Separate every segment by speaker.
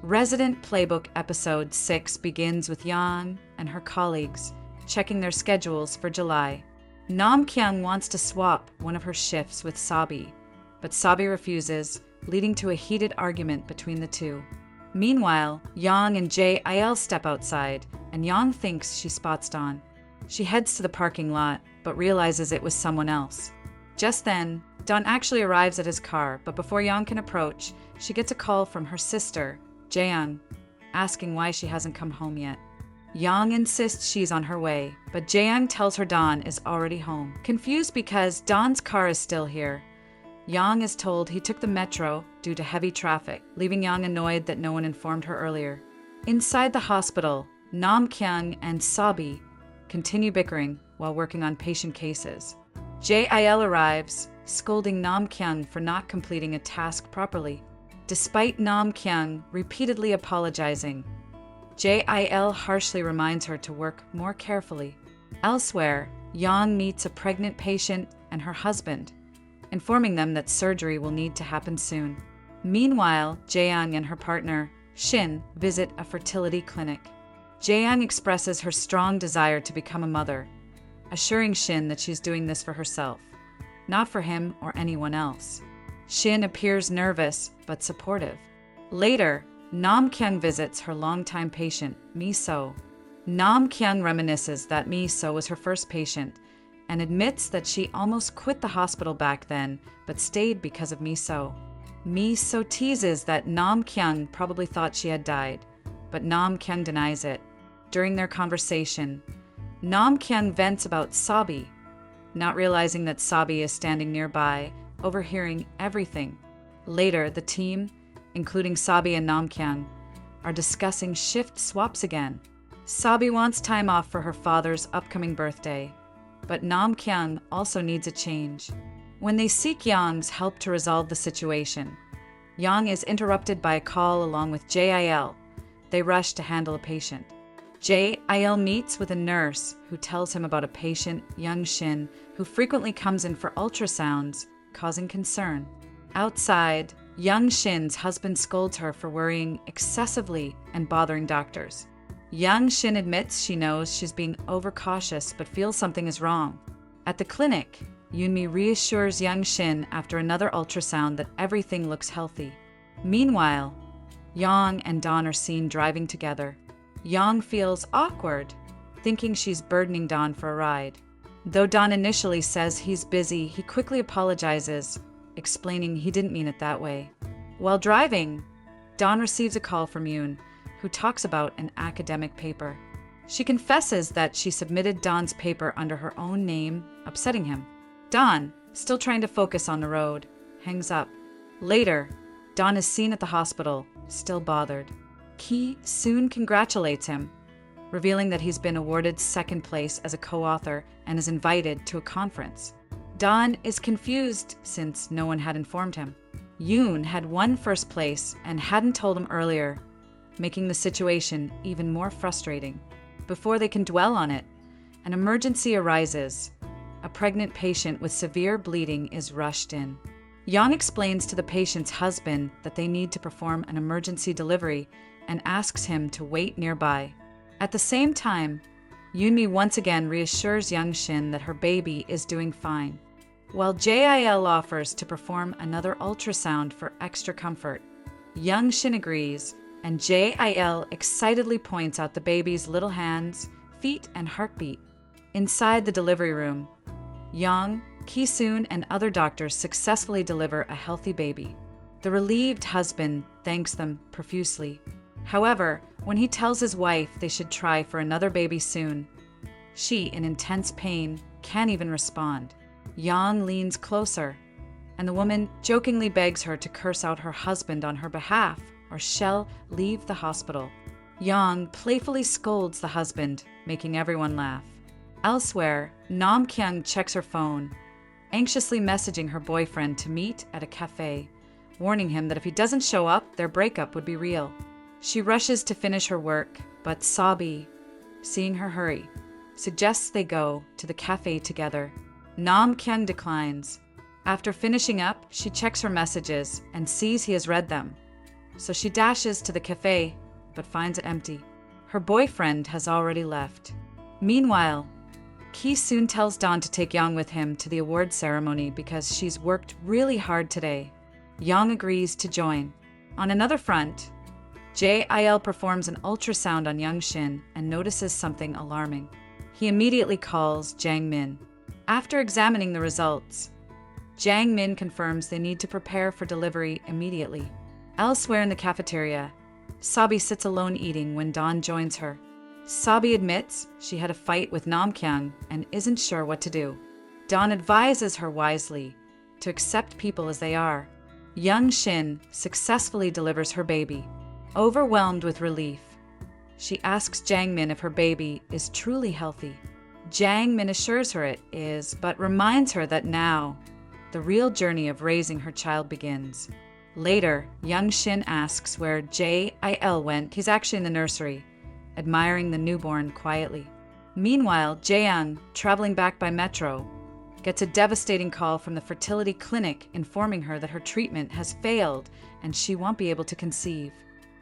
Speaker 1: Resident Playbook episode 6 begins with Yeong and her colleagues checking their schedules for July. Kyung wants to swap one of her shifts with Sabi, but Sabi refuses, leading to a heated argument between the two. Meanwhile, Yeong and Jayoung step outside, and Yeong thinks she spots Don. She heads to the parking lot, but realizes it was someone else. Just then, Don actually arrives at his car, but before Yeong can approach, she gets a call from her sister, Jayoung, asking why she hasn't come home yet. Yeong insists she's on her way, but Jayoung tells her Don is already home. Confused because Don's car is still here, Yeong is told he took the metro due to heavy traffic, leaving Yeong annoyed that no one informed her earlier. Inside the hospital, Kyung and Sabi continue bickering while working on patient cases. Jail arrives, scolding Kyung for not completing a task properly. Despite Kyung repeatedly apologizing, Jail harshly reminds her to work more carefully. Elsewhere, Yeong meets a pregnant patient and her husband, informing them that surgery will need to happen soon. Meanwhile, Jayoung and her partner, Shin, visit a fertility clinic. Jayoung expresses her strong desire to become a mother, assuring Shin that she's doing this for herself, not for him or anyone else. Shin appears nervous but supportive. Later, Kyung visits her longtime patient, Mi-so. Kyung reminisces that Mi-so was her first patient and admits that she almost quit the hospital back then but stayed because of Mi-so. Mi-so teases that Kyung probably thought she had died, but Kyung denies it. During their conversation, Kyung vents about Sabi, not realizing that Sabi is standing nearby, overhearing everything. Later, the team, including Sabi and Kyung, are discussing shift swaps again. Sabi wants time off for her father's upcoming birthday, but Kyung also needs a change. When they seek Yeong's help to resolve the situation, Yeong is interrupted by a call along with Jail. They rush to handle a patient. Jail meets with a nurse who tells him about a patient, Young Shin, who frequently comes in for ultrasounds, causing concern. Outside, Young Shin's husband scolds her for worrying excessively and bothering doctors. Young Shin admits she knows she's being overcautious but feels something is wrong. At the clinic, Yoonmi reassures Young Shin after another ultrasound that everything looks healthy. Meanwhile, Yeong and Don are seen driving together. Yeong feels awkward, thinking she's burdening Don for a ride. Though Don initially says he's busy, he quickly apologizes, explaining he didn't mean it that way. While driving, Don receives a call from Yoon, who talks about an academic paper. She confesses that she submitted Don's paper under her own name, upsetting him. Don, still trying to focus on the road, hangs up. Later, Don is seen at the hospital, still bothered. Ki soon congratulates him, revealing that he's been awarded second place as a co-author and is invited to a conference. Don is confused since no one had informed him. Yoon had won first place and hadn't told him earlier, making the situation even more frustrating. Before they can dwell on it, an emergency arises. A pregnant patient with severe bleeding is rushed in. Yeong explains to the patient's husband that they need to perform an emergency delivery and asks him to wait nearby. At the same time, Yoonmi once again reassures Young Shin that her baby is doing fine. While Jail offers to perform another ultrasound for extra comfort, Young Shin agrees, and Jail excitedly points out the baby's little hands, feet, and heartbeat. Inside the delivery room, Yeong, Ki-soon, and other doctors successfully deliver a healthy baby. The relieved husband thanks them profusely. However, when he tells his wife they should try for another baby soon, she, in intense pain, can't even respond. Yeong leans closer, and the woman jokingly begs her to curse out her husband on her behalf or she'll leave the hospital. Yeong playfully scolds the husband, making everyone laugh. Elsewhere, Kyung checks her phone, anxiously messaging her boyfriend to meet at a cafe, warning him that if he doesn't show up, their breakup would be real. She rushes to finish her work, but Sabi, seeing her hurry, suggests they go to the cafe together. Kyung declines. After finishing up, she checks her messages and sees he has read them. So she dashes to the cafe, but finds it empty. Her boyfriend has already left. Meanwhile, Ki soon tells Don to take Yeong with him to the award ceremony because she's worked really hard today. Yeong agrees to join. On another front, Jayoung performs an ultrasound on Young Shin and notices something alarming. He immediately calls Jang Min. After examining the results, Jang Min confirms they need to prepare for delivery immediately. Elsewhere in the cafeteria, Sabi sits alone eating when Don joins her. Sabi admits she had a fight with Nam Kyung and isn't sure what to do. Don advises her wisely to accept people as they are. Young Shin successfully delivers her baby. Overwhelmed with relief, she asks Jang Min if her baby is truly healthy. Jang Min assures her it is, but reminds her that now, the real journey of raising her child begins. Later, Young Shin asks where Jail went. He's actually in the nursery, admiring the newborn quietly. Meanwhile, Jayoung, traveling back by metro, gets a devastating call from the fertility clinic informing her that her treatment has failed and she won't be able to conceive.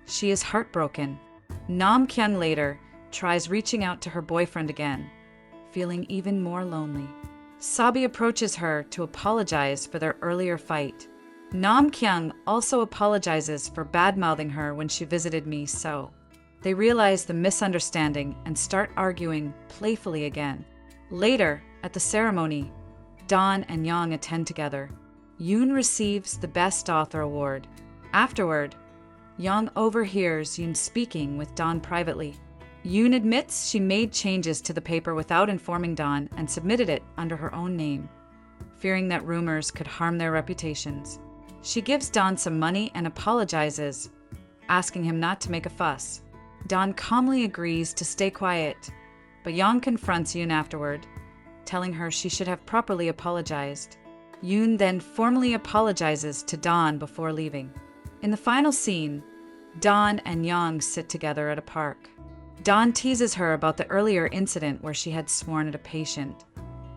Speaker 1: She is heartbroken. Nam Kyung later tries reaching out to her boyfriend again, feeling even more lonely. Sabi approaches her to apologize for their earlier fight. Nam Kyung also apologizes for bad-mouthing her when she visited me, so they realize the misunderstanding and start arguing playfully again. Later, at the ceremony, Don and Yeong attend together. Yoon receives the Best Author award. Afterward, Yeong overhears Yoon speaking with Don privately. Yoon admits she made changes to the paper without informing Don and submitted it under her own name, fearing that rumors could harm their reputations. She gives Don some money and apologizes, asking him not to make a fuss. Don calmly agrees to stay quiet, but Yeong confronts Yoon afterward, telling her she should have properly apologized. Yoon then formally apologizes to Don before leaving. In the final scene, Don and Yeong sit together at a park. Don teases her about the earlier incident where she had sworn at a patient.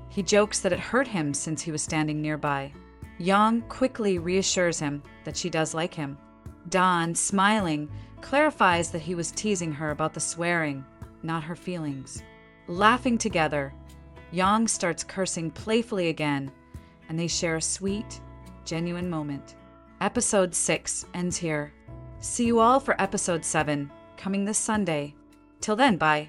Speaker 1: He jokes that it hurt him since he was standing nearby. Yeong quickly reassures him that she does like him. Don, smiling, clarifies that he was teasing her about the swearing, not her feelings. Laughing together, Yeong starts cursing playfully again, and they share a sweet, genuine moment. Episode 6 ends here. See you all for episode 7, coming this Sunday. Till then, bye.